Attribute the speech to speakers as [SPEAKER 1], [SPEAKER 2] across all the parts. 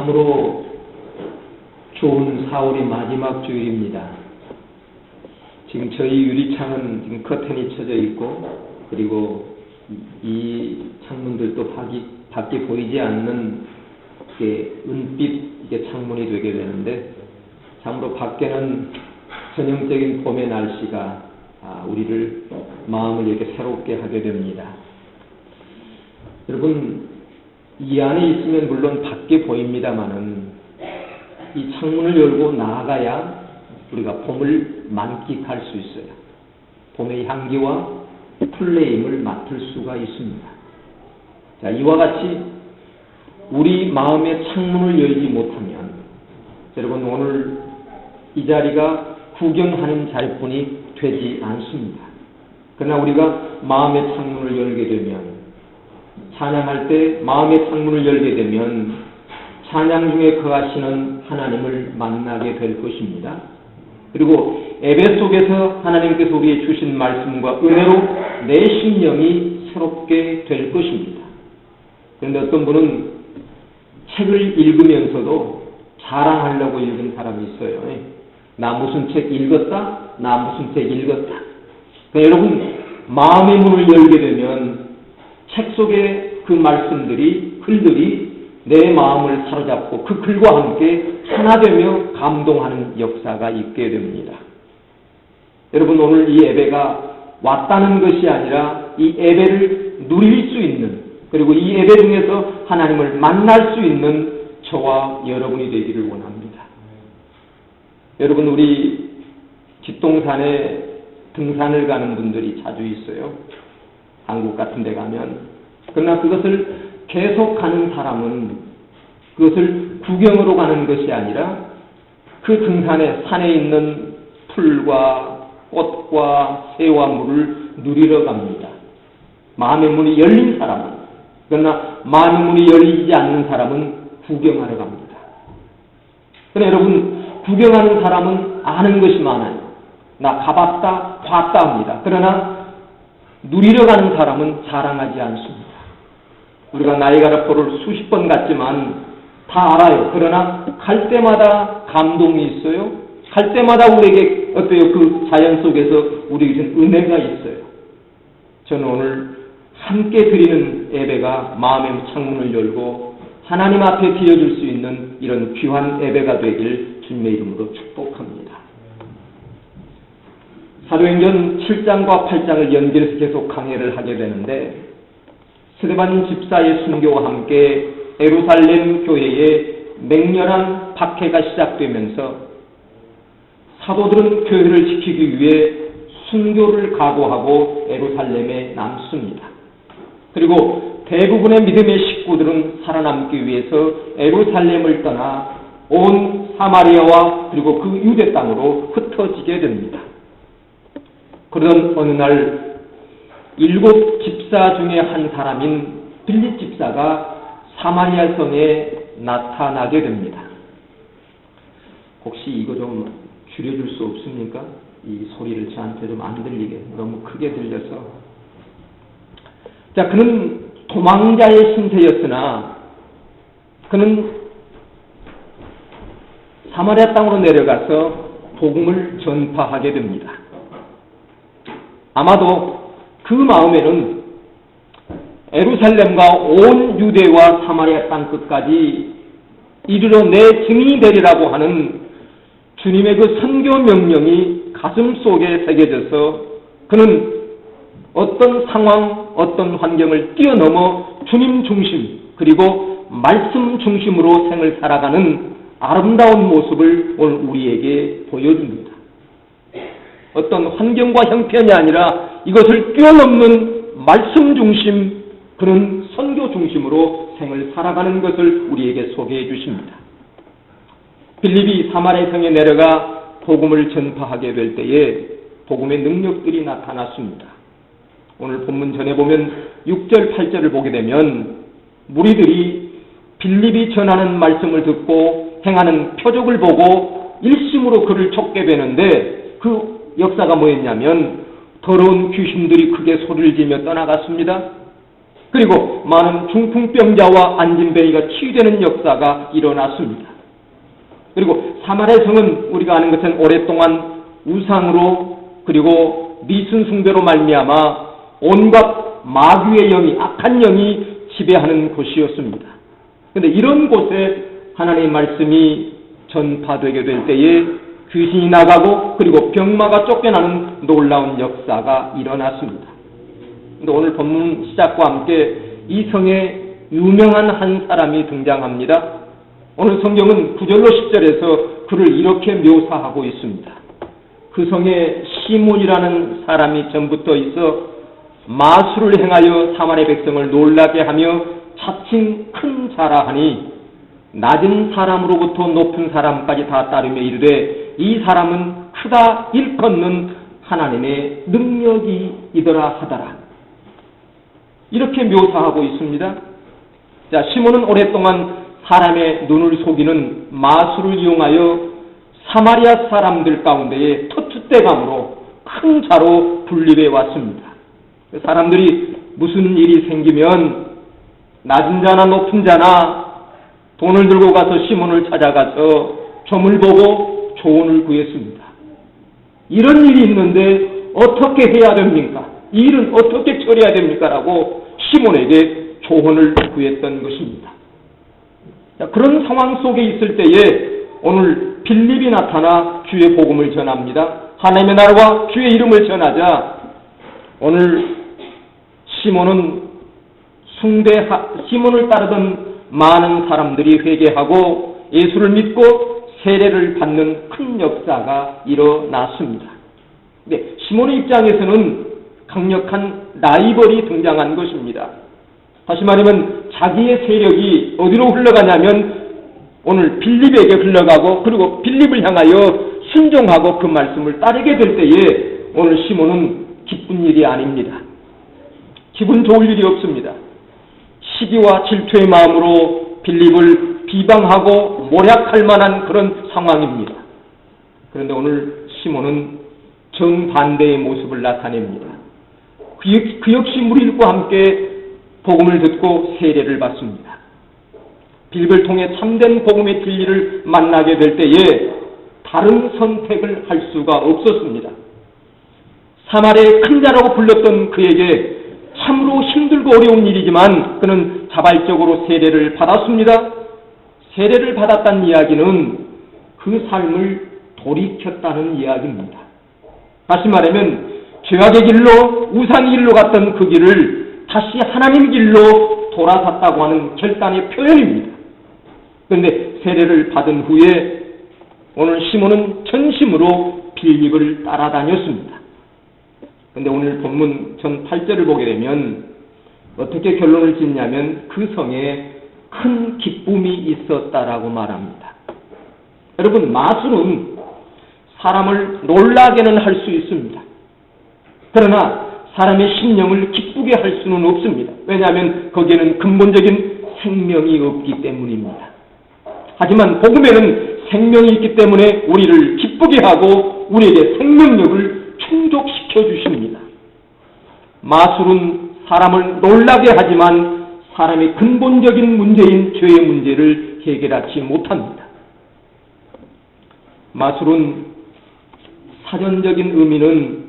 [SPEAKER 1] 참으로 좋은 4월의 마지막 주일입니다. 지금 저희 유리창은 지금 커튼이 쳐져 있고, 그리고 이 창문들도 밖에 보이지 않는 은빛 창문이 되게 되는데, 참으로 밖에는 전형적인 봄의 날씨가 우리를 마음을 이렇게 새롭게 하게 됩니다. 여러분, 이 안에 있으면 물론 밖에 보입니다만은 이 창문을 열고 나아가야 우리가 봄을 만끽할 수 있어요. 봄의 향기와 풀네임을 맡을 수가 있습니다. 자, 이와 같이 우리 마음의 창문을 열지 못하면, 여러분, 오늘 이 자리가 구경하는 자리뿐이 되지 않습니다. 그러나 우리가 마음의 창문을 열게 되면, 찬양할 때 마음의 창문을 열게 되면 찬양 중에 거하시는 하나님을 만나게 될 것입니다. 그리고 예배 속에서 하나님께서 우리에게 주신 말씀과 은혜로 내 심령이 새롭게 될 것입니다. 그런데 어떤 분은 책을 읽으면서도 자랑하려고 읽은 사람이 있어요. 나 무슨 책 읽었다? 나 무슨 책 읽었다? 그러니까 여러분, 마음의 문을 열게 되면 책 속의 그 말씀들이, 글들이 내 마음을 사로잡고 그 글과 함께 하나 되며 감동하는 역사가 있게 됩니다. 여러분, 오늘 이 예배가 왔다는 것이 아니라 이 예배를 누릴 수 있는, 그리고 이 예배 중에서 하나님을 만날 수 있는 저와 여러분이 되기를 원합니다. 여러분, 우리 뒷동산에 등산을 가는 분들이 자주 있어요. 한국 같은 데 가면. 그러나 그것을 계속 가는 사람은 그것을 구경으로 가는 것이 아니라 그 등산에, 산에 있는 풀과 꽃과 새와 물을 누리러 갑니다. 마음의 문이 열린 사람은, 그러나 마음의 문이 열리지 않는 사람은 구경하러 갑니다. 그러나 여러분, 구경하는 사람은 아는 것이 많아요. 나 가봤다, 봤다 합니다. 그러나 누리러 가는 사람은 자랑하지 않습니다. 우리가 나이가라포를 수십 번 갔지만 다 알아요. 그러나 갈 때마다 감동이 있어요. 갈 때마다 우리에게 어때요? 그 자연 속에서 우리에게 은혜가 있어요. 저는 오늘 함께 드리는 예배가 마음의 창문을 열고 하나님 앞에 드려줄 수 있는 이런 귀한 예배가 되길 주님의 이름으로 축복합니다. 사도행전 7장과 8장을 연결해서 계속 강해를 하게 되는데, 스데반 집사의 순교와 함께 예루살렘 교회에 맹렬한 박해가 시작되면서 사도들은 교회를 지키기 위해 순교를 각오하고 예루살렘에 남습니다. 그리고 대부분의 믿음의 식구들은 살아남기 위해서 예루살렘을 떠나 온 사마리아와 그리고 그 유대 땅으로 흩어지게 됩니다. 그러던 어느 날 7 집사 중에 한 사람인 빌립 집사가 사마리아 성에 나타나게 됩니다. 혹시 이거 좀 줄여줄 수 없습니까? 이 소리를 저한테 좀 안 들리게, 너무 크게 들려서. 자, 그는 도망자의 신세였으나 그는 사마리아 땅으로 내려가서 복음을 전파하게 됩니다. 아마도 그 마음에는 예루살렘과 온 유대와 사마리아 땅 끝까지 이르러 내 증인이 되리라고 하는 주님의 그 선교 명령이 가슴 속에 새겨져서 그는 어떤 상황, 어떤 환경을 뛰어넘어 주님 중심, 그리고 말씀 중심으로 생을 살아가는 아름다운 모습을 오늘 우리에게 보여줍니다. 어떤 환경과 형편이 아니라 이것을 뛰어넘는 말씀 중심, 그런 선교 중심으로 생을 살아가는 것을 우리에게 소개해 주십니다. 빌립이 사마리아 성에 내려가 복음을 전파하게 될 때에 복음의 능력들이 나타났습니다. 오늘 본문 전에 보면 6절, 8절을 보게 되면 무리들이 빌립이 전하는 말씀을 듣고 행하는 표적을 보고 일심으로 그를 쫓게 되는데, 그 역사가 뭐였냐면 더러운 귀신들이 크게 소리를 지며 떠나갔습니다. 그리고 많은 중풍병자와 안진뱅이가 치유되는 역사가 일어났습니다. 그리고 사마리아 성은 우리가 아는 것은 오랫동안 우상으로 그리고 미신 숭배로 말미암아 온갖 마귀의 영이, 악한 영이 지배하는 곳이었습니다. 그런데 이런 곳에 하나님의 말씀이 전파되게 될 때에 귀신이 나가고 그리고 병마가 쫓겨나는 놀라운 역사가 일어났습니다. 그런데 오늘 본문 시작과 함께 이 성에 유명한 한 사람이 등장합니다. 오늘 성경은 9절로 10절에서 그를 이렇게 묘사하고 있습니다. 그 성에 시몬이라는 사람이 전부터 있어 마술을 행하여 사마리아 백성을 놀라게 하며 자칭 큰 자라 하니 낮은 사람으로부터 높은 사람까지 다 따르며 이르되 이 사람은 크다 일컫는 하나님의 능력이더라 하더라. 이렇게 묘사하고 있습니다. 자, 시몬은 오랫동안 사람의 눈을 속이는 마술을 이용하여 사마리아 사람들 가운데에 터줏대감으로 큰 자로 군림해 왔습니다. 사람들이 무슨 일이 생기면 낮은 자나 높은 자나 돈을 들고 가서 시몬을 찾아가서 점을 보고 조언을 구했습니다. 이런 일이 있는데 어떻게 해야 됩니까? 이 일은 어떻게 처리해야 됩니까? 라고 시몬에게 조언을 구했던 것입니다. 자, 그런 상황 속에 있을 때에 오늘 빌립이 나타나 주의 복음을 전합니다. 하나님의 나라와 주의 이름을 전하자 오늘 시몬을 따르던 많은 사람들이 회개하고 예수를 믿고 세례를 받는 큰 역사가 일어났습니다. 네, 시몬의 입장에서는 강력한 라이벌이 등장한 것입니다. 다시 말하면 자기의 세력이 어디로 흘러가냐면 오늘 빌립에게 흘러가고 그리고 빌립을 향하여 순종하고 그 말씀을 따르게 될 때에 오늘 시몬은 기쁜 일이 아닙니다. 기분 좋을 일이 없습니다. 시기와 질투의 마음으로 빌립을 비방하고 모략할 만한 그런 상황입니다. 그런데 오늘 시몬은 정반대의 모습을 나타냅니다. 그 역시 무리들과 함께 복음을 듣고 세례를 받습니다. 빌립을 통해 참된 복음의 진리를 만나게 될 때에 다른 선택을 할 수가 없었습니다. 사마리아의 큰 자라고 불렸던 그에게 참으로 힘들고 어려운 일이지만 그는 자발적으로 세례를 받았습니다. 세례를 받았다는 이야기는 그 삶을 돌이켰다는 이야기입니다. 다시 말하면 죄악의 길로 우상의 길로 갔던 그 길을 다시 하나님 길로 돌아섰다고 하는 결단의 표현입니다. 그런데 세례를 받은 후에 오늘 시몬은 전심으로 빌립을 따라다녔습니다. 그런데 오늘 본문 전 8절을 보게 되면 어떻게 결론을 짓냐면 그 성에 큰 기쁨이 있었다라고 말합니다. 여러분, 마술은 사람을 놀라게는 할 수 있습니다. 그러나 사람의 심령을 기쁘게 할 수는 없습니다. 왜냐하면 거기에는 근본적인 생명이 없기 때문입니다. 하지만 복음에는 생명이 있기 때문에 우리를 기쁘게 하고 우리에게 생명력을 충족시켜 주십니다. 마술은 사람을 놀라게 하지만 사람의 근본적인 문제인 죄의 문제를 해결하지 못합니다. 마술은 사전적인 의미는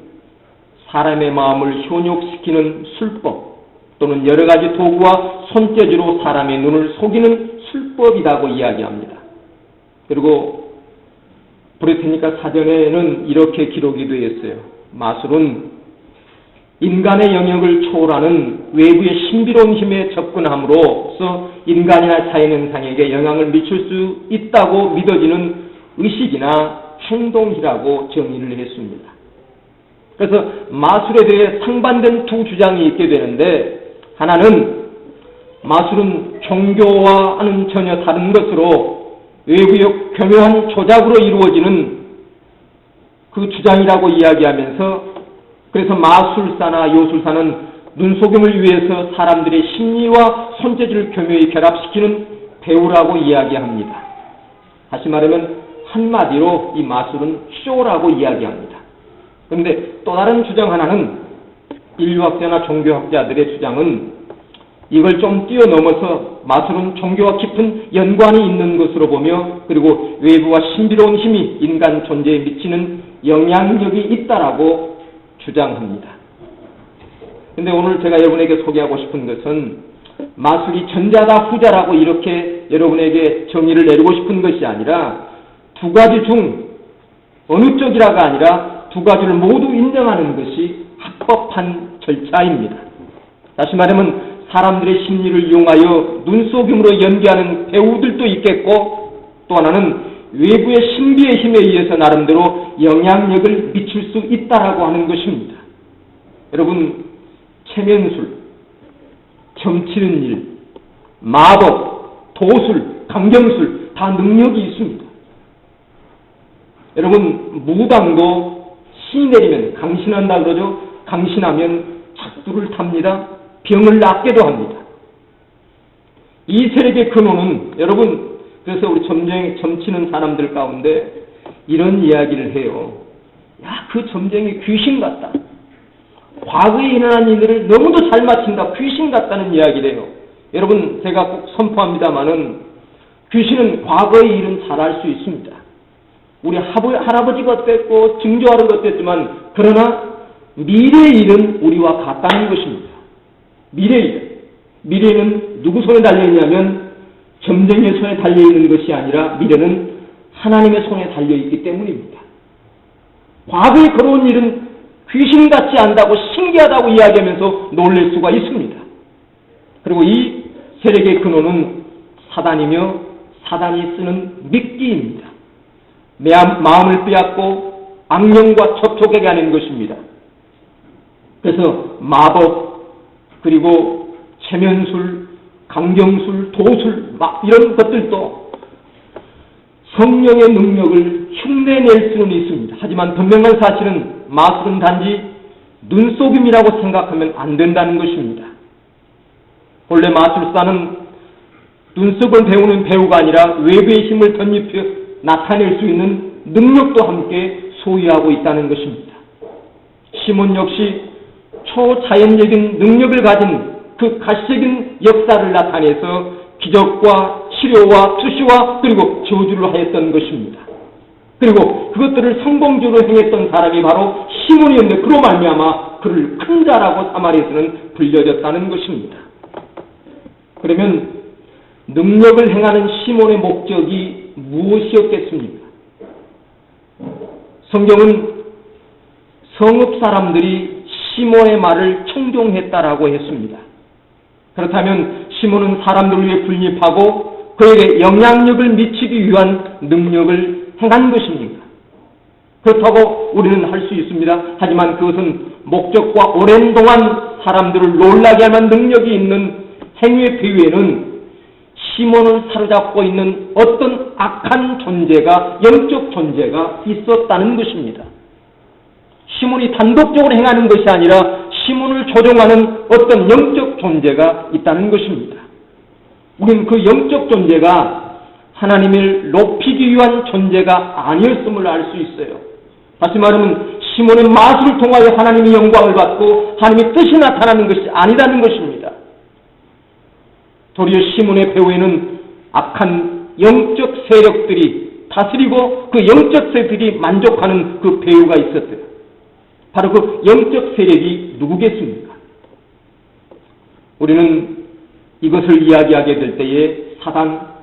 [SPEAKER 1] 사람의 마음을 현혹시키는 술법 또는 여러 가지 도구와 손재주로 사람의 눈을 속이는 술법이라고 이야기합니다. 그리고 브리테니카 사전에는 이렇게 기록이 되어 있어요. 마술은 인간의 영역을 초월하는 외부의 신비로운 힘에 접근함으로써 인간이나 자연현상에게 영향을 미칠 수 있다고 믿어지는 의식이나 행동이라고 정의를 했습니다. 그래서 마술에 대해 상반된 두 주장이 있게 되는데, 하나는 마술은 종교와는 전혀 다른 것으로 외부의 교묘한 조작으로 이루어지는 그 주장이라고 이야기하면서, 그래서 마술사나 요술사는 눈속임을 위해서 사람들의 심리와 손재주를 교묘히 결합시키는 배우라고 이야기합니다. 다시 말하면 한마디로 이 마술은 쇼라고 이야기합니다. 그런데 또 다른 주장 하나는 인류학자나 종교학자들의 주장은 이걸 좀 뛰어넘어서 마술은 종교와 깊은 연관이 있는 것으로 보며 그리고 외부와 신비로운 힘이 인간 존재에 미치는 영향력이 있다라고 주장합니다. 근데 오늘 제가 여러분에게 소개하고 싶은 것은 마술이 전자다 후자라고 이렇게 여러분에게 정의를 내리고 싶은 것이 아니라 두 가지 중 어느 쪽이라가 아니라 두 가지를 모두 인정하는 것이 합법한 절차입니다. 다시 말하면 사람들의 심리를 이용하여 눈속임으로 연기하는 배우들도 있겠고 또 하나는 외부의 신비의 힘에 의해서 나름대로 영향력을 미칠 수 있다라고 하는 것입니다. 여러분, 체면술, 점치는 일, 마법, 도술, 강경술 다 능력이 있습니다. 여러분, 무당도 시 내리면 강신한다 그러죠. 강신하면 작두를 탑니다. 병을 낫게도 합니다. 이 세력의 근원은 여러분, 그래서 우리 점치는 사람들 가운데 이런 이야기를 해요. 야, 그 점쟁이 귀신 같다. 과거에 일어난 일들을 너무도 잘 맞춘다. 귀신 같다는 이야기를 해요. 여러분, 제가 꼭 선포합니다마는 귀신은 과거의 일은 잘 알 수 있습니다. 우리 할아버지가 어땠고 증조하루가 어땠지만 그러나 미래의 일은 우리와 같다는 것입니다. 미래의 일. 미래는 누구 손에 달려있냐면 점쟁이의 손에 달려있는 것이 아니라 미래는 하나님의 손에 달려있기 때문입니다. 과거에 걸어온 일은 귀신같이 안다고 신기하다고 이야기하면서 놀랄 수가 있습니다. 그리고 이 세력의 근원은 사단이며 사단이 쓰는 미끼입니다. 마음을 빼앗고 악령과 접촉하게 하는 것입니다. 그래서 마법, 그리고 체면술, 강경술, 도술 이런 것들도 성령의 능력을 흉내낼 수는 있습니다. 하지만 분명한 사실은 마술은 단지 눈속임이라고 생각하면 안 된다는 것입니다. 본래 마술사는 눈썹을 배우는 배우가 아니라 외부의 힘을 덧입혀 나타낼 수 있는 능력도 함께 소유하고 있다는 것입니다. 시몬 역시 초자연적인 능력을 가진 그 가시적인 역사를 나타내서 기적과 치료와 투시와 그리고 저주를 하였던 것입니다. 그리고 그것들을 성공적으로 행했던 사람이 바로 시몬이었는데 그로 말미암아 그를 큰 자라고 사마리에서는 불려졌다는 것입니다. 그러면 능력을 행하는 시몬의 목적이 무엇이었겠습니까? 성경은 성읍 사람들이 시몬의 말을 청종했다라고 했습니다. 그렇다면 시몬은 사람들을 위해 군립하고 그에게 영향력을 미치기 위한 능력을 행한 것입니까? 그렇다고 우리는 할 수 있습니다. 하지만 그것은 목적과 오랜 동안 사람들을 놀라게 하는 능력이 있는 행위의 배후에는 시몬을 사로잡고 있는 어떤 악한 존재가, 영적 존재가 있었다는 것입니다. 시몬이 단독적으로 행하는 것이 아니라 시몬을 조종하는 어떤 영적 존재가 있다는 것입니다. 우리는 그 영적 존재가 하나님을 높이기 위한 존재가 아니었음을 알 수 있어요. 다시 말하면 시몬의 마술을 통하여 하나님의 영광을 받고 하나님의 뜻이 나타나는 것이 아니라는 것입니다. 도리어 시몬의 배후에는 악한 영적 세력들이 다스리고 그 영적 세력들이 만족하는 그 배후가 있었어요. 바로 그 영적 세력이 누구겠습니까? 우리는 이것을 이야기하게 될 때에 사단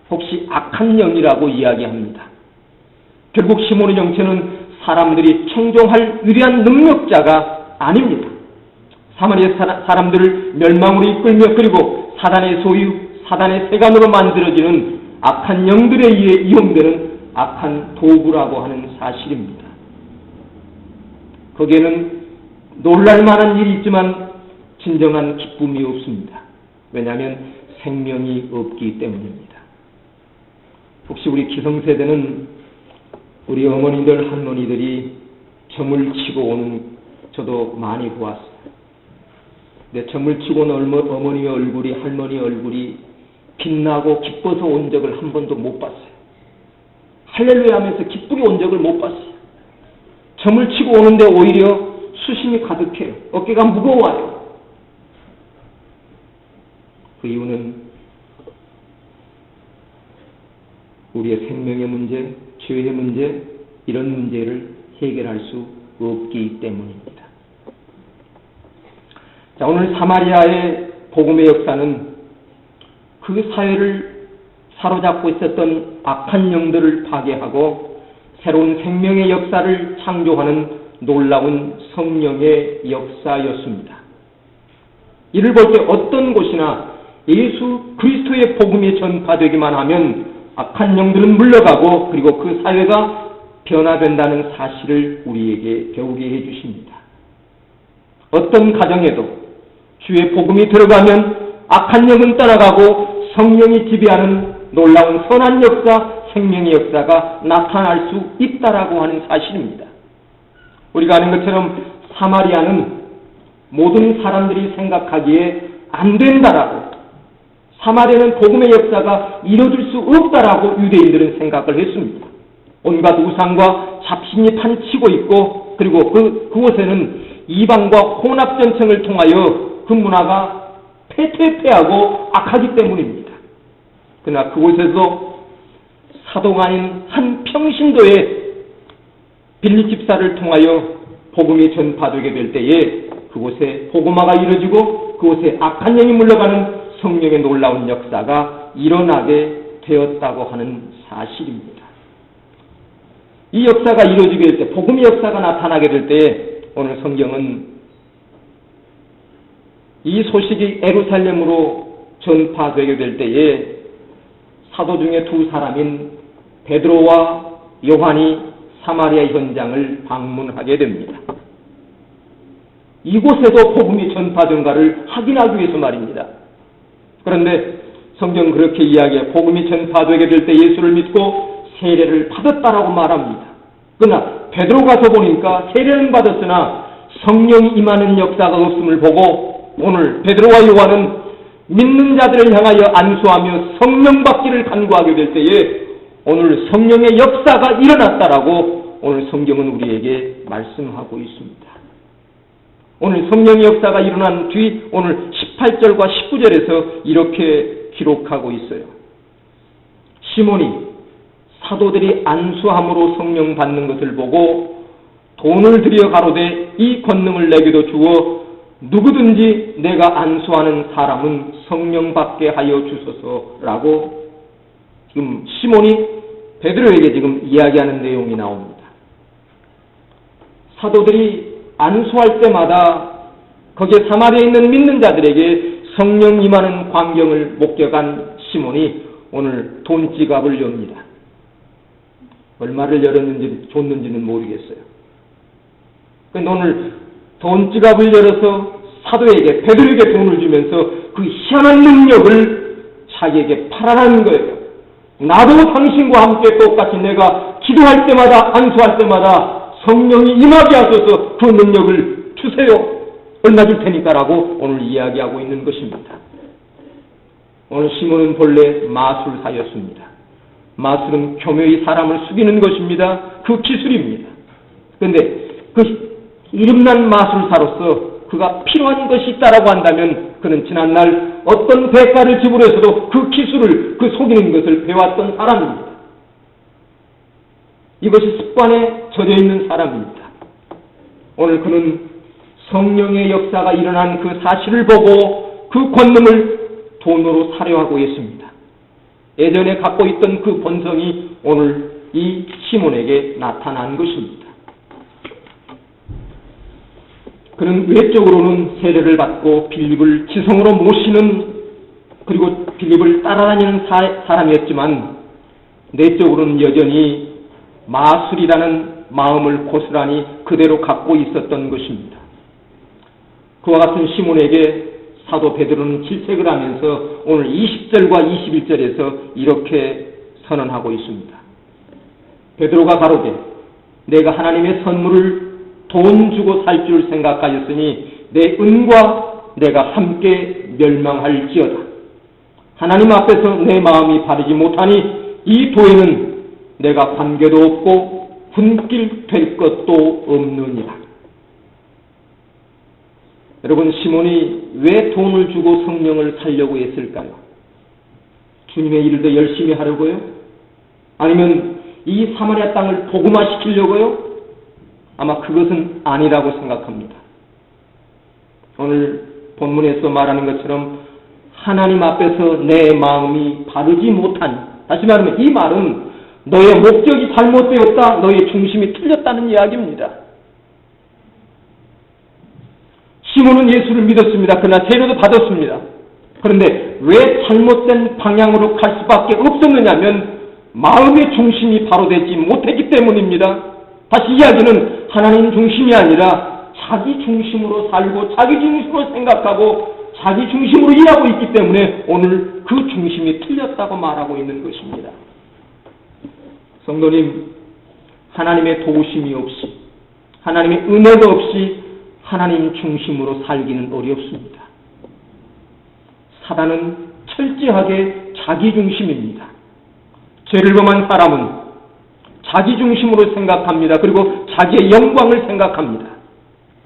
[SPEAKER 1] 혹시 악한 영이라고 이야기합니다. 결국 시몬의 정체는 사람들이 청종할 유리한 능력자가 아닙니다. 사마리아 사람들을 멸망으로 이끌며 그리고 사단의 소유, 사단의 세간으로 만들어지는 악한 영들에 의해 이용되는 악한 도구라고 하는 사실입니다. 거기에는 놀랄만한 일이 있지만 진정한 기쁨이 없습니다. 왜냐하면 생명이 없기 때문입니다. 혹시 우리 기성세대는 우리 어머니들, 할머니들이 점을 치고 오는 저도 많이 보았어요. 근데 점을 치고 오는 어머니의 얼굴이, 할머니의 얼굴이 빛나고 기뻐서 온 적을 한 번도 못 봤어요. 할렐루야 하면서 기쁘게 온 적을 못 봤어요. 점을 치고 오는데 오히려 수심이 가득해요. 어깨가 무거워요. 그 이유는 우리의 생명의 문제, 죄의 문제, 이런 문제를 해결할 수 없기 때문입니다. 자, 오늘 사마리아의 복음의 역사는 그 사회를 사로잡고 있었던 악한 영들을 파괴하고 새로운 생명의 역사를 창조하는 놀라운 성령의 역사였습니다. 이를 볼 때 어떤 곳이나 예수 그리스도의 복음이 전파되기만 하면 악한 영들은 물러가고 그리고 그 사회가 변화된다는 사실을 우리에게 배우게 해주십니다. 어떤 가정에도 주의 복음이 들어가면 악한 영은 떠나가고 성령이 지배하는 놀라운 선한 역사, 생명의 역사가 나타날 수 있다라고 하는 사실입니다. 우리가 아는 것처럼 사마리아는 모든 사람들이 생각하기에 안 된다라고, 사마리아는 복음의 역사가 이루어질 수 없다라고 유대인들은 생각을 했습니다. 온갖 우상과 잡신이 판치고 있고 그리고 그곳에는 이방과 혼합전청을 통하여 그 문화가 폐퇴폐하고 악하기 때문입니다. 그러나 그곳에서 사도가 아닌 한 평신도의 빌립 집사를 통하여 복음이 전파되게 될 때에 그곳에 복음화가 이루어지고 그곳에 악한 영이 물러가는 성령의 놀라운 역사가 일어나게 되었다고 하는 사실입니다. 이 역사가 이루어지게 될 때, 복음의 역사가 나타나게 될 때 오늘 성경은 이 소식이 예루살렘으로 전파되게 될 때에 사도 중에 두 사람인 베드로와 요한이 사마리아 현장을 방문하게 됩니다. 이곳에도 복음이 전파된가를 확인하기 위해서 말입니다. 그런데 성경은 그렇게 이야기해 복음이 전파되게 될 때 예수를 믿고 세례를 받았다라고 말합니다. 그러나 베드로 가서 보니까 세례는 받았으나 성령이 임하는 역사가 없음을 보고 오늘 베드로와 요한은 믿는 자들을 향하여 안수하며 성령 받기를 간구하게 될 때에 오늘 성령의 역사가 일어났다라고 오늘 성경은 우리에게 말씀하고 있습니다. 오늘 성령의 역사가 일어난 뒤 오늘 18절과 19절에서 이렇게 기록하고 있어요. 시몬이 사도들이 안수함으로 성령 받는 것을 보고 돈을 들여 가로되 이 권능을 내게도 주어 누구든지 내가 안수하는 사람은 성령 받게 하여 주소서라고 지금 시몬이 베드로에게 지금 이야기하는 내용이 나옵니다. 사도들이 안수할 때마다 거기에 사마리아에 있는 믿는 자들에게 성령 임하는 광경을 목격한 시몬이 오늘 돈지갑을 엽니다. 얼마를 줬는지는 모르겠어요. 그런데 오늘 돈지갑을 열어서 사도에게 베드로에게 돈을 주면서 그 희한한 능력을 자기에게 팔아라는 거예요. 나도 당신과 함께 똑같이 내가 기도할 때마다 안수할 때마다 성령이 임하게 하소서 그 능력을 주세요. 얼마 줄 테니까라고 오늘 이야기하고 있는 것입니다. 오늘 시몬은 본래 마술사였습니다. 마술은 교묘히 사람을 숙이는 것입니다. 그 기술입니다. 그런데 그 이름난 마술사로서 그가 필요한 것이 있다라고 한다면 그는 지난날 어떤 대가를 지불해서도 그 기술을, 그 속이는 것을 배웠던 사람입니다. 이것이 습관에 젖어 있는 사람입니다. 오늘 그는 성령의 역사가 일어난 그 사실을 보고 그 권능을 돈으로 사려 하고 있습니다. 예전에 갖고 있던 그 본성이 오늘 이 시몬에게 나타난 것입니다. 그는 외적으로는 세례를 받고 빌립을 지성으로 모시는 그리고 빌립을 따라다니는 사람이었지만 내적으로는 여전히 마술이라는 마음을 고스란히 그대로 갖고 있었던 것입니다. 그와 같은 시몬에게 사도 베드로는 질책을 하면서 오늘 20절과 21절에서 이렇게 선언하고 있습니다. 베드로가 가로되 내가 하나님의 선물을 돈 주고 살 줄 생각하였으니 내 은과 내가 함께 멸망할지어다. 하나님 앞에서 내 마음이 바르지 못하니 이 도에는 내가 관계도 없고 분길 될 것도 없느니라. 여러분, 시몬이 왜 돈을 주고 성령을 살려고 했을까요? 주님의 일을 더 열심히 하려고요? 아니면 이 사마리아 땅을 복음화시키려고요? 아마 그것은 아니라고 생각합니다. 오늘 본문에서 말하는 것처럼 하나님 앞에서 내 마음이 바르지 못한, 다시 말하면 이 말은 너의 목적이 잘못되었다, 너의 중심이 틀렸다는 이야기입니다. 시몬은 예수를 믿었습니다. 그러나 세례도 받았습니다. 그런데 왜 잘못된 방향으로 갈 수밖에 없었느냐면 마음의 중심이 바로 되지 못했기 때문입니다. 다시 이야기는 하나님 중심이 아니라 자기 중심으로 살고 자기 중심으로 생각하고 자기 중심으로 일하고 있기 때문에 오늘 그 중심이 틀렸다고 말하고 있는 것입니다. 성도님, 하나님의 도우심이 없이, 하나님의 은혜가 없이 하나님 중심으로 살기는 어렵습니다. 사단은 철저하게 자기 중심입니다. 죄를 범한 사람은 자기 중심으로 생각합니다. 그리고 자기의 영광을 생각합니다.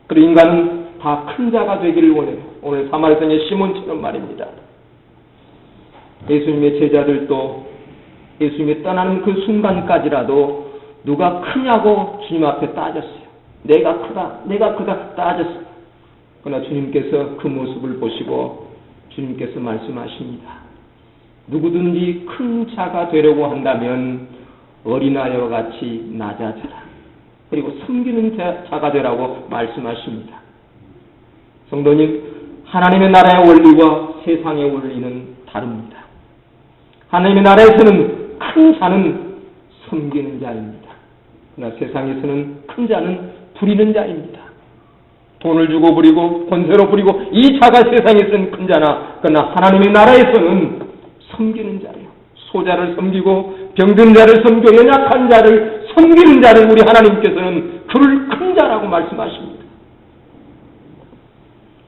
[SPEAKER 1] 그리고 인간은 다 큰 자가 되기를 원해요. 오늘 사마리아의 시몬처럼 말입니다. 예수님의 제자들도 예수님이 떠나는 그 순간까지라도 누가 크냐고 주님 앞에 따졌어요. 내가 크다 따졌어요. 그러나 주님께서 그 모습을 보시고 주님께서 말씀하십니다. 누구든지 큰 자가 되려고 한다면 어린아이와 같이 낮아져라. 그리고 섬기는 자가 되라고 말씀하십니다. 성도님, 하나님의 나라의 원리와 세상의 원리는 다릅니다. 하나님의 나라에서는 큰 자는 섬기는 자입니다. 그러나 세상에서는 큰 자는 부리는 자입니다. 돈을 주고 부리고 권세로 부리고 이 자가 세상에서는 큰 자나, 그러나 하나님의 나라에서는 섬기는 자예요. 소자를 섬기고 병든 자를 섬기고 연약한 자를 섬기는 자를 우리 하나님께서는 그를 큰 자라고 말씀하십니다.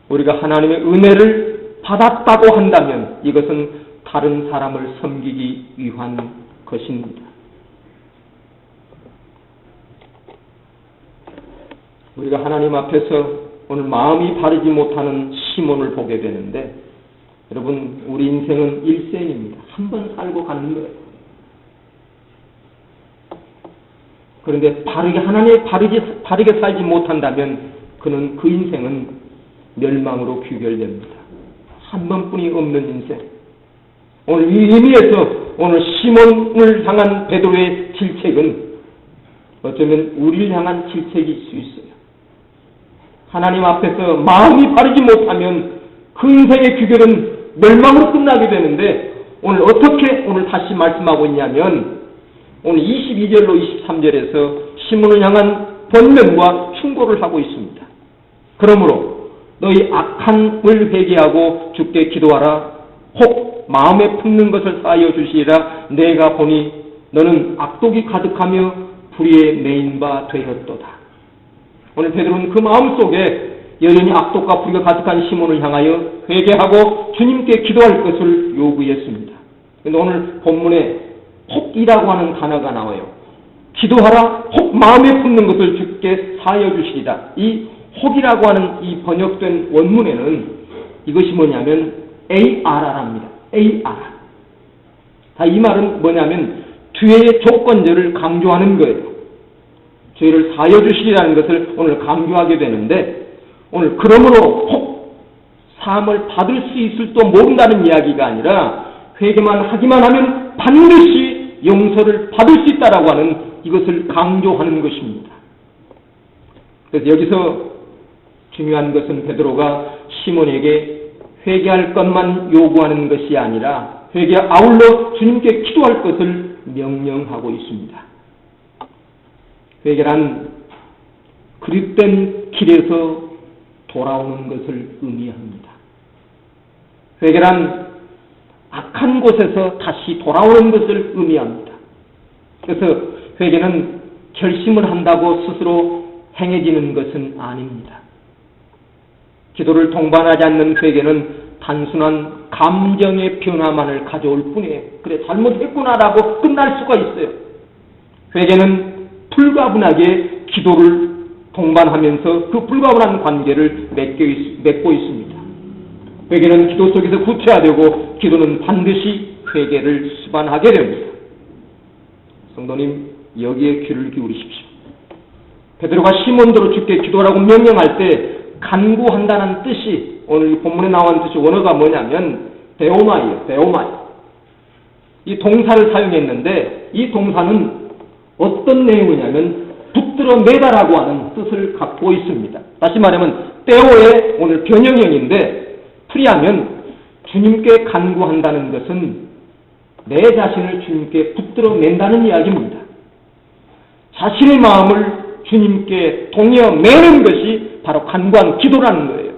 [SPEAKER 1] 우리가 하나님의 은혜를 받았다고 한다면 이것은 다른 사람을 섬기기 위한 것입니다. 우리가 하나님 앞에서 오늘 마음이 바르지 못하는 시몬을 보게 되는데, 여러분, 우리 인생은 일생입니다. 한 번 살고 가는 거예요. 그런데 하나님의 바르게 살지 못한다면 그는 그 인생은 멸망으로 귀결됩니다. 한 번뿐이 없는 인생. 오늘 이 의미에서 오늘 시몬을 향한 베드로의 질책은 어쩌면 우리를 향한 질책일 수 있어요. 하나님 앞에서 마음이 바르지 못하면 그 인생의 귀결은 멸망으로 끝나게 되는데, 오늘 어떻게 오늘 다시 말씀하고 있냐면 오늘 22절로 23절에서 시몬을 향한 권면과 충고를 하고 있습니다. 그러므로 너희 악함을 회개하고 주께 기도하라. 혹 마음에 품는 것을 쌓여 주시리라. 내가 보니 너는 악독이 가득하며 불의에 매인 바 되었도다. 오늘 베드로는 그 마음속에 여전히 악독과 불의가 가득한 시몬을 향하여 회개하고 주님께 기도할 것을 요구했습니다. 그런데 오늘 본문에 혹이라고 하는 단어가 나와요. 기도하라. 혹 마음에 품는 것을 주께 사여 주시리라. 이 혹이라고 하는 이 번역된 원문에는 이것이 뭐냐면 ARR랍니다. AR. 이 말은 뭐냐면 뒤의 조건절을 강조하는 거예요. 죄를 사여 주시리라는 것을 오늘 강조하게 되는데, 오늘 그러므로 혹 사함을 받을 수 있을지도 모른다는 이야기가 아니라 회개만 하기만 하면 반드시 용서를 받을 수 있다라고 하는 이것을 강조하는 것입니다. 그래서 여기서 중요한 것은 베드로가 시몬에게 회개할 것만 요구하는 것이 아니라 아울러 주님께 기도할 것을 명령하고 있습니다. 회개란 그릇된 길에서 돌아오는 것을 의미합니다. 회개란 악한 곳에서 다시 돌아오는 것을 의미합니다. 그래서 회개는 결심을 한다고 스스로 행해지는 것은 아닙니다. 기도를 동반하지 않는 회개는 단순한 감정의 변화만을 가져올 뿐이에요. 그래, 잘못했구나라고 끝날 수가 있어요. 회개는 불가분하게 기도를 동반하면서 그 불가분한 관계를 맺고 있습니다. 회개는 기도 속에서 구체화되고 기도는 반드시 회개를 수반하게 됩니다. 성도님, 여기에 귀를 기울이십시오. 베드로가 시몬더로 주께 기도하라고 명령할 때 간구한다는 뜻이, 오늘 이 본문에 나온 뜻이 원어가 뭐냐면 데오마이요, 데오마이. 이 동사를 사용했는데 이 동사는 어떤 내용이냐면 붙들어 매다라고 하는 뜻을 갖고 있습니다. 다시 말하면 데오의 오늘 변형형인데 풀이하면 주님께 간구한다는 것은 내 자신을 주님께 붙들어 맨다는 이야기입니다. 자신의 마음을 주님께 동여 매는 것이 바로 간구한 기도라는 거예요.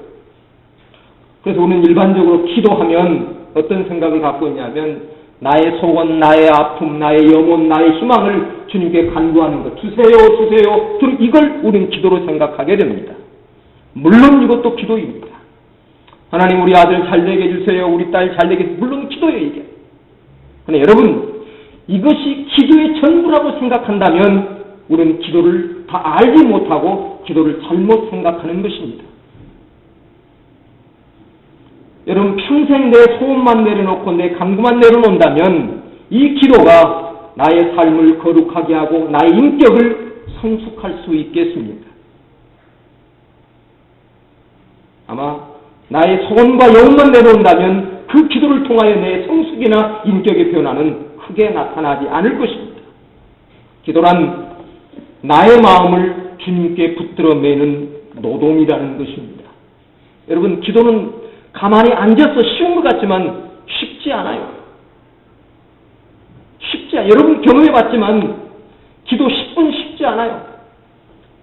[SPEAKER 1] 그래서 우리는 일반적으로 기도하면 어떤 생각을 갖고 있냐면 나의 소원, 나의 아픔, 나의 영혼, 나의 희망을 주님께 간구하는 것, 주세요. 이걸 우리는 기도로 생각하게 됩니다. 물론 이것도 기도입니다. 하나님, 우리 아들 잘 되게 해주세요. 우리 딸 잘 되게 해주세요. 물론 기도예요, 이게. 그런데 여러분, 이것이 기도의 전부라고 생각한다면 우리는 기도를 다 알지 못하고 기도를 잘못 생각하는 것입니다. 여러분, 평생 내 소원만 내려놓고 내 간구만 내려놓는다면 이 기도가 나의 삶을 거룩하게 하고 나의 인격을 성숙할 수 있겠습니까? 아마 나의 소원과 영혼만 내려온다면 그 기도를 통하여 내 성숙이나 인격의 변화는 크게 나타나지 않을 것입니다. 기도란 나의 마음을 주님께 붙들어 매는 노동이라는 것입니다. 여러분, 기도는 가만히 앉아서 쉬운 것 같지만 쉽지 않아요. 여러분 경험해봤지만 기도 10분 쉽지 않아요.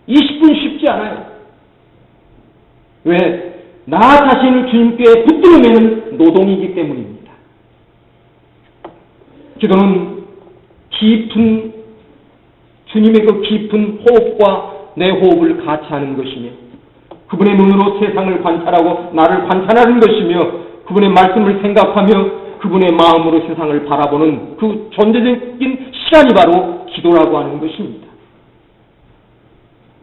[SPEAKER 1] 20분 쉽지 않아요. 왜? 나 자신을 주님께 붙들어 매는 노동이기 때문입니다. 기도는 주님의 그 깊은 호흡과 내 호흡을 같이 하는 것이며 그분의 눈으로 세상을 관찰하고 나를 관찰하는 것이며 그분의 말씀을 생각하며 그분의 마음으로 세상을 바라보는 그 존재적인 시간이 바로 기도라고 하는 것입니다.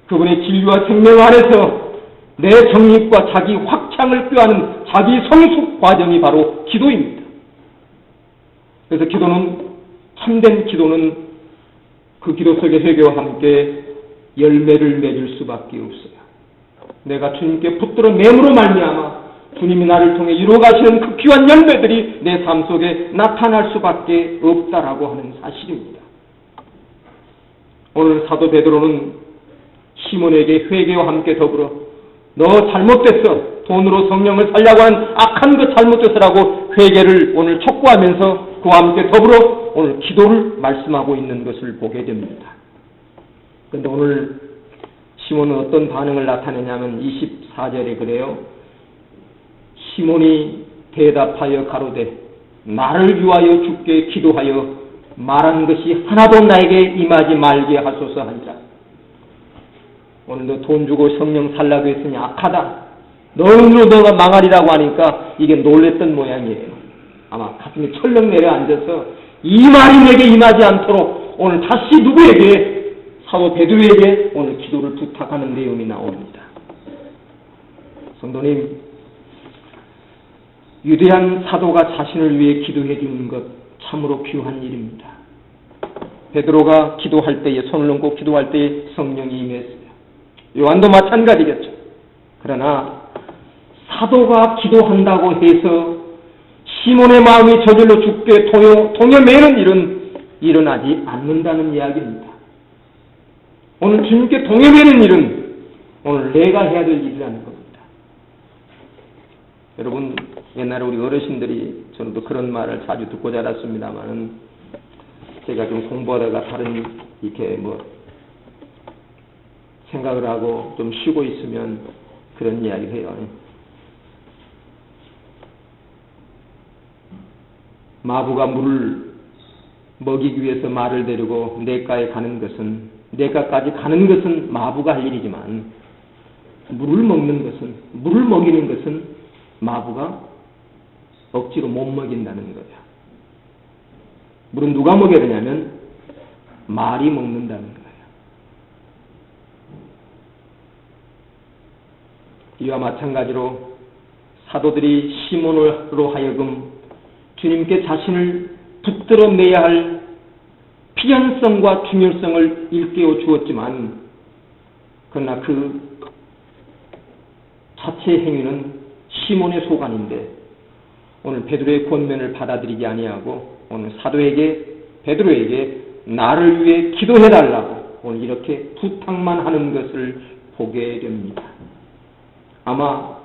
[SPEAKER 1] 그분의 진리와 생명 안에서 내 정립과 자기 확장을 꾀하는 자기 성숙 과정이 바로 기도입니다. 그래서 참된 기도는 그 기도 속의 회개와 함께 열매를 맺을 수밖에 없어요. 내가 주님께 붙들어 매므로 말미암아 주님이 나를 통해 이루어가시는 그 귀한 열매들이 내 삶 속에 나타날 수밖에 없다라고 하는 사실입니다. 오늘 사도 베드로는 시몬에게 회개와 함께 더불어 너 잘못됐어. 돈으로 성령을 살려고 하는 악한 것 잘못됐어라고 회개를 오늘 촉구하면서 그와 함께 더불어 오늘 기도를 말씀하고 있는 것을 보게 됩니다. 그런데 오늘 시몬은 어떤 반응을 나타내냐면 24절에 그래요. 시몬이 대답하여 가로되 나를 위하여 주께 기도하여 말한 것이 하나도 나에게 임하지 말게 하소서 하니라. 오늘도 돈 주고 성령 살라고 했으니 악하다. 너희로 너가 망하리라고 하니까 이게 놀랬던 모양이에요. 아마 가슴이 철렁 내려앉아서 이 말이 내게 임하지 않도록 오늘 다시 누구에게? 사도 베드로에게 오늘 기도를 부탁하는 내용이 나옵니다. 성도님, 위대한 사도가 자신을 위해 기도해 주는 것 참으로 귀한 일입니다. 베드로가 기도할 때에 손을 얹고 기도할 때에 성령이 임했어요. 요한도 마찬가지겠죠. 그러나 사도가 기도한다고 해서 시몬의 마음이 저절로 죽게 동여매는 일은 일어나지 않는다는 이야기입니다. 오늘 주님께 동여매는 일은 오늘 내가 해야 될 일이라는 겁니다. 여러분, 옛날에 우리 어르신들이 저도 그런 말을 자주 듣고 자랐습니다만은 제가 좀 공부하다가 다른 이렇게 생각을 하고 좀 쉬고 있으면 그런 이야기를 해요. 마부가 물을 먹이기 위해서 말을 데리고 냇가까지 가는 것은 마부가 할 일이지만 물을 먹이는 것은 마부가 억지로 못 먹인다는 거예요. 물은 누가 먹여야 되냐면 말이 먹는다는 거예요. 이와 마찬가지로 사도들이 시몬으로 하여금 주님께 자신을 붙들어 매야 할 필연성과 중요성을 일깨워 주었지만, 그러나 그 자체 행위는 시몬의 소관인데 오늘 베드로의 권면을 받아들이지 아니하고 오늘 베드로에게 나를 위해 기도해달라고 오늘 이렇게 부탁만 하는 것을 보게 됩니다. 아마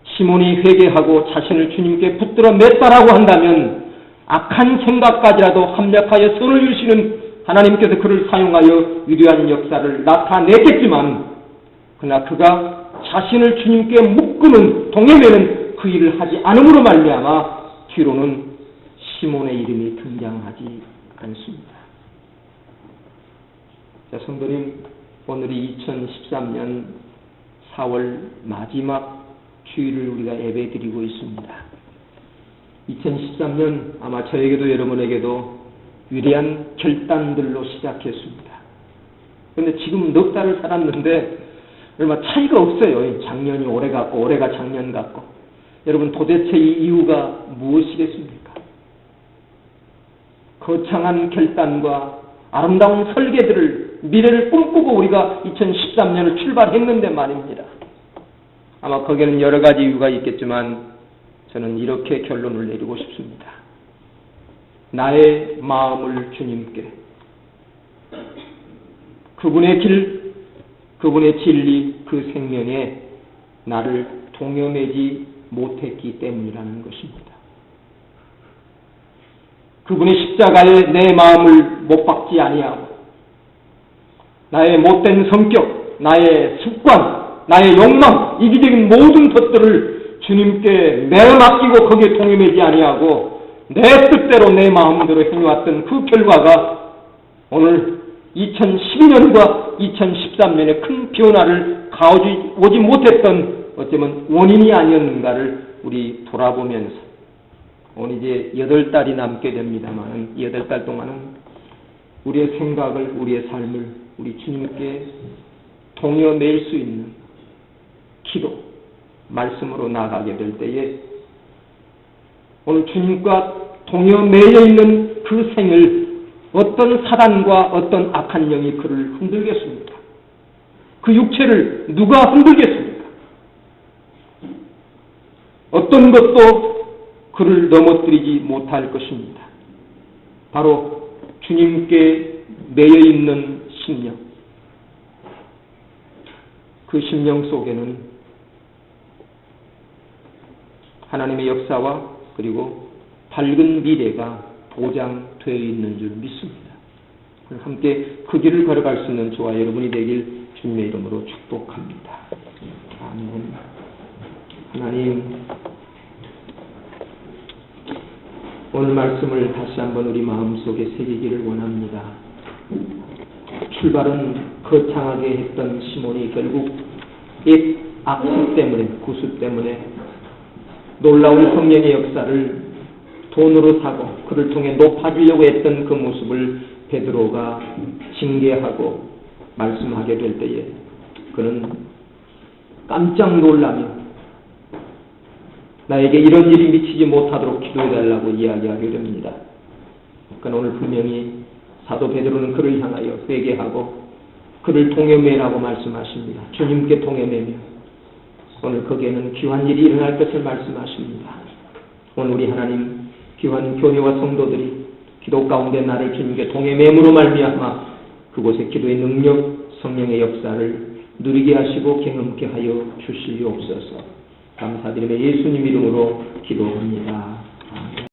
[SPEAKER 1] 시몬이 회개하고 자신을 주님께 붙들어 맸다라고 한다면 악한 생각까지라도 합력하여 선을 주시는 하나님께서 그를 사용하여 위대한 역사를 나타냈겠지만, 그러나 그가 자신을 주님께 묶는 동행에는 그 일을 하지 않음으로 말미암아 뒤로는 시몬의 이름이 등장하지 않습니다. 자, 성도님, 오늘이 2013년 4월 마지막 주일을 우리가 예배드리고 있습니다. 2013년 아마 저에게도 여러분에게도 위대한 결단들로 시작했습니다. 그런데 지금 넉 달을 살았는데 얼마 차이가 없어요. 작년이 올해 같고 올해가 작년 같고. 여러분, 도대체 이 이유가 무엇이겠습니까? 거창한 결단과 아름다운 설계들을, 미래를 꿈꾸고 우리가 2013년을 출발했는데 말입니다. 아마 거기에는 여러 가지 이유가 있겠지만 저는 이렇게 결론을 내리고 싶습니다. 나의 마음을 주님께, 그분의 길, 그분의 진리, 그 생명에 나를 동요매지 못했기 때문이라는 것입니다. 그분의 십자가에 내 마음을 못 박지 아니하고 나의 못된 성격, 나의 습관, 나의 욕망, 이기적인 모든 것들을 주님께 내어맡기고 거기에 동요매지 아니하고 내 뜻대로 내 마음대로 행해왔던 그 결과가 오늘 2012년과 2013년에 큰 변화를 가져오지 못했던 어쩌면 원인이 아니었는가를 우리 돌아보면서 오늘 이제 8달이 남게 됩니다만 8달 동안은 우리의 생각을, 우리의 삶을 우리 주님께 동요맬 수 있는 기도, 말씀으로 나아가게 될 때에 오늘 주님과 동요매여 있는 그 생을 어떤 사단과 어떤 악한 영이 그를 흔들겠습니까? 그 육체를 누가 흔들겠습니까? 어떤 것도 그를 넘어뜨리지 못할 것입니다. 바로 주님께 매여 있는 심령. 그 심령 속에는 하나님의 역사와 그리고 밝은 미래가 보장되어 있는 줄 믿습니다. 함께 그 길을 걸어갈 수 있는 저와 여러분이 되길 주님의 이름으로 축복합니다. 아멘. 하나님, 오늘 말씀을 다시 한번 우리 마음속에 새기기를 원합니다. 출발은 거창하게 했던 시몬이 결국 옛 악수 때문에, 구수 때문에 놀라운 성령의 역사를 돈으로 사고 그를 통해 높아지려고 했던 그 모습을 베드로가 징계하고 말씀하게 될 때에 그는 깜짝 놀라며 나에게 이런 일이 미치지 못하도록 기도해달라고 이야기하게 됩니다. 그러나 오늘 분명히 사도 베드로는 그를 향하여 회개하고 그를 동요매라고 말씀하십니다. 주님께 동요매며 오늘 거기에는 귀한 일이 일어날 것을 말씀하십니다. 오늘 우리 하나님 귀한 교회와 성도들이 기도 가운데 나를 주님께 동요매므로 말미암아 그곳에 기도의 능력, 성령의 역사를 누리게 하시고 경험케 하여 주시옵소서. 감사드리며 예수님 이름으로 기도합니다. 아멘.